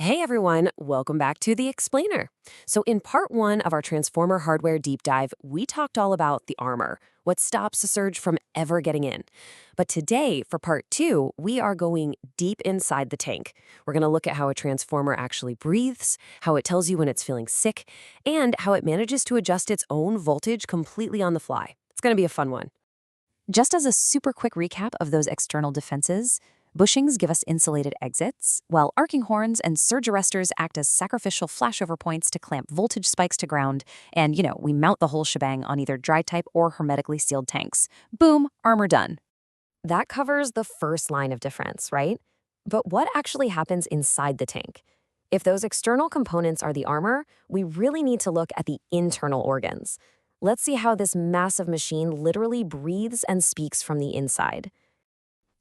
Hey everyone, welcome back to The Explainer. So in part one of our transformer hardware deep dive, we talked all about the armor, what stops a surge from ever getting in. But today, for part two, we are going deep inside the tank. We're going to look at how a transformer actually breathes, how it tells you when it's feeling sick, and how it manages to adjust its own voltage completely on the fly. It's going to be a fun one. Just as a super quick recap of those external defenses, bushings give us insulated exits, while arcing horns and surge arresters act as sacrificial flashover points to clamp voltage spikes to ground, and, we mount the whole shebang on either dry-type or hermetically sealed tanks. Boom, armor done. That covers the first line of defense, right? But what actually happens inside the tank? If those external components are the armor, we really need to look at the internal organs. Let's see how this massive machine literally breathes and speaks from the inside.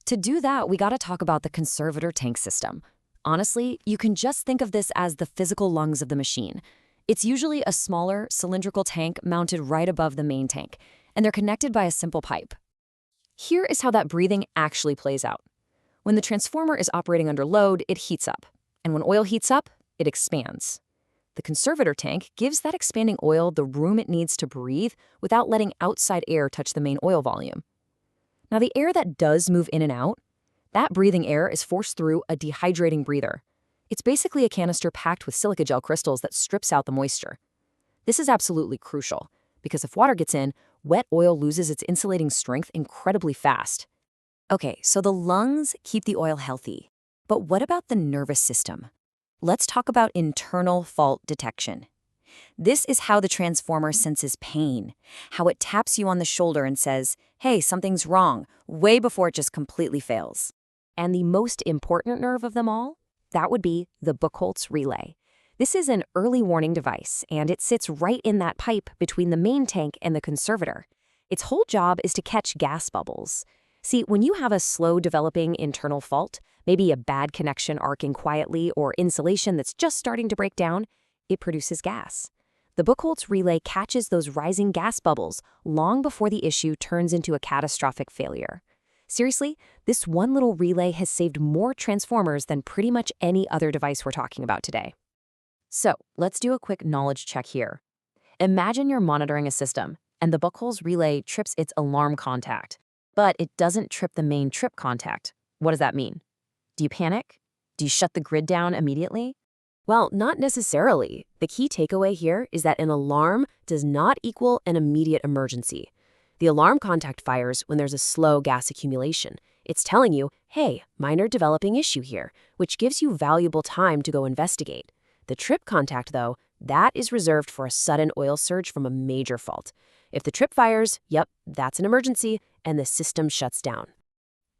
To do that, we gotta talk about the conservator tank system. Honestly, you can just think of this as the physical lungs of the machine. It's usually a smaller, cylindrical tank mounted right above the main tank, and they're connected by a simple pipe. Here is how that breathing actually plays out. When the transformer is operating under load, it heats up. And when oil heats up, it expands. The conservator tank gives that expanding oil the room it needs to breathe without letting outside air touch the main oil volume. Now, the air that does move in and out, that breathing air is forced through a dehydrating breather. It's basically a canister packed with silica gel crystals that strips out the moisture. This is absolutely crucial, because if water gets in, wet oil loses its insulating strength incredibly fast. Okay, so the lungs keep the oil healthy. But what about the nervous system? Let's talk about internal fault detection. This is how the transformer senses pain, how it taps you on the shoulder and says, hey, something's wrong, way before it just completely fails. And the most important nerve of them all? That would be the Buchholz relay. This is an early warning device, and it sits right in that pipe between the main tank and the conservator. Its whole job is to catch gas bubbles. See, when you have a slow-developing internal fault, maybe a bad connection arcing quietly or insulation that's just starting to break down, it produces gas. The Buchholz relay catches those rising gas bubbles long before the issue turns into a catastrophic failure. Seriously, this one little relay has saved more transformers than pretty much any other device we're talking about today. So, let's do a quick knowledge check here. Imagine you're monitoring a system, and the Buchholz relay trips its alarm contact, but it doesn't trip the main trip contact. What does that mean? Do you panic? Do you shut the grid down immediately? Well, not necessarily. The key takeaway here is that an alarm does not equal an immediate emergency. The alarm contact fires when there's a slow gas accumulation. It's telling you, hey, minor developing issue here, which gives you valuable time to go investigate. The trip contact, though, that is reserved for a sudden oil surge from a major fault. If the trip fires, yep, that's an emergency, and the system shuts down.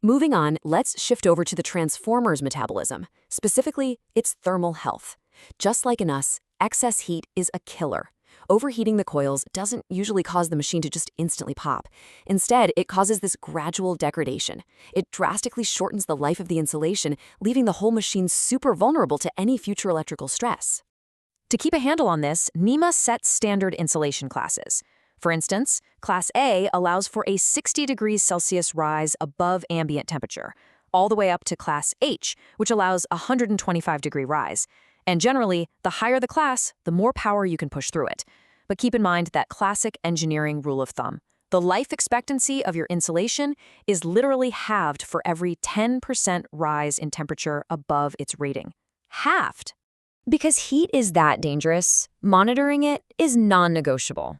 Moving on, let's shift over to the transformer's metabolism, specifically its thermal health. Just like in us, excess heat is a killer. Overheating the coils doesn't usually cause the machine to just instantly pop. Instead, it causes this gradual degradation. It drastically shortens the life of the insulation, leaving the whole machine super vulnerable to any future electrical stress. To keep a handle on this, NEMA sets standard insulation classes. For instance, Class A allows for a 60 degrees Celsius rise above ambient temperature, all the way up to Class H, which allows a 125-degree rise. And generally, the higher the class, the more power you can push through it. But keep in mind that classic engineering rule of thumb. The life expectancy of your insulation is literally halved for every 10% rise in temperature above its rating. Halved! Because heat is that dangerous, monitoring it is non-negotiable.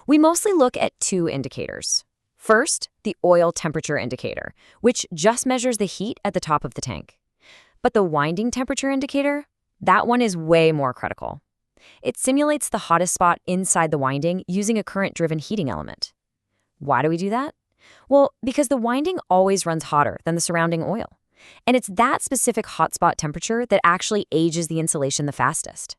We mostly look at two indicators. First, the oil temperature indicator, which just measures the heat at the top of the tank. But the winding temperature indicator, that one is way more critical. It simulates the hottest spot inside the winding using a current-driven heating element. Why do we do that? Well, because the winding always runs hotter than the surrounding oil. And it's that specific hotspot temperature that actually ages the insulation the fastest.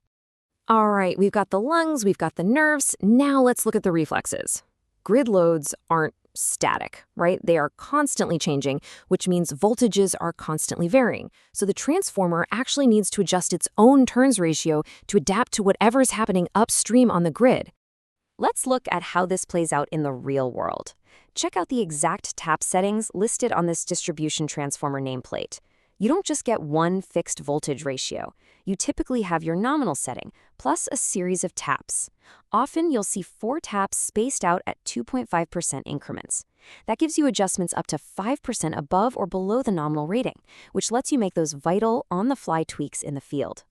All right, we've got the lungs, we've got the nerves. Now let's look at the reflexes. Grid loads aren't static, right? They are constantly changing, which means voltages are constantly varying. So the transformer actually needs to adjust its own turns ratio to adapt to whatever is happening upstream on the grid. Let's look at how this plays out in the real world. Check out the exact tap settings listed on this distribution transformer nameplate. You don't just get one fixed voltage ratio. You typically have your nominal setting, plus a series of taps. Often, you'll see 4 taps spaced out at 2.5% increments. That gives you adjustments up to 5% above or below the nominal rating, which lets you make those vital, on-the-fly tweaks in the field.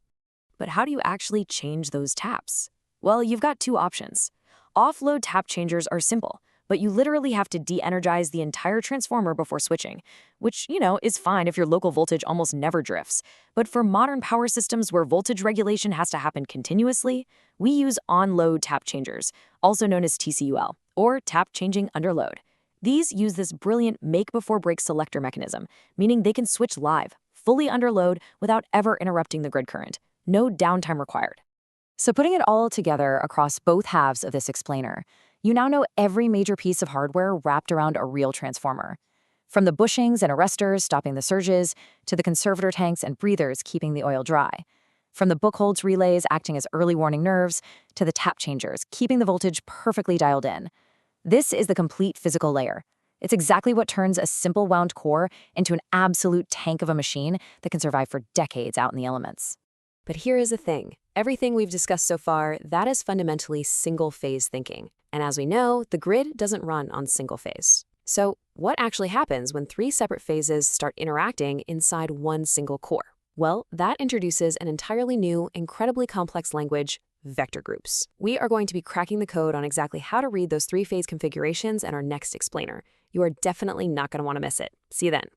But how do you actually change those taps? Well, you've got 2 options. Offload tap changers are simple, but you literally have to de-energize the entire transformer before switching, which, is fine if your local voltage almost never drifts. But for modern power systems where voltage regulation has to happen continuously, we use on-load tap changers, also known as TCUL, or tap changing under load. These use this brilliant make-before-break selector mechanism, meaning they can switch live, fully under load without ever interrupting the grid current. No downtime required. So putting it all together across both halves of this explainer, you now know every major piece of hardware wrapped around a real transformer. From the bushings and arresters stopping the surges, to the conservator tanks and breathers keeping the oil dry. From the Buchholz relays acting as early warning nerves, to the tap changers keeping the voltage perfectly dialed in. This is the complete physical layer. It's exactly what turns a simple wound core into an absolute tank of a machine that can survive for decades out in the elements. But here is the thing. Everything we've discussed so far, that is fundamentally single-phase thinking. And as we know, the grid doesn't run on single phase. So what actually happens when 3 separate phases start interacting inside one single core? Well, that introduces an entirely new, incredibly complex language, vector groups. We are going to be cracking the code on exactly how to read those 3-phase configurations in our next explainer. You are definitely not going to want to miss it. See you then.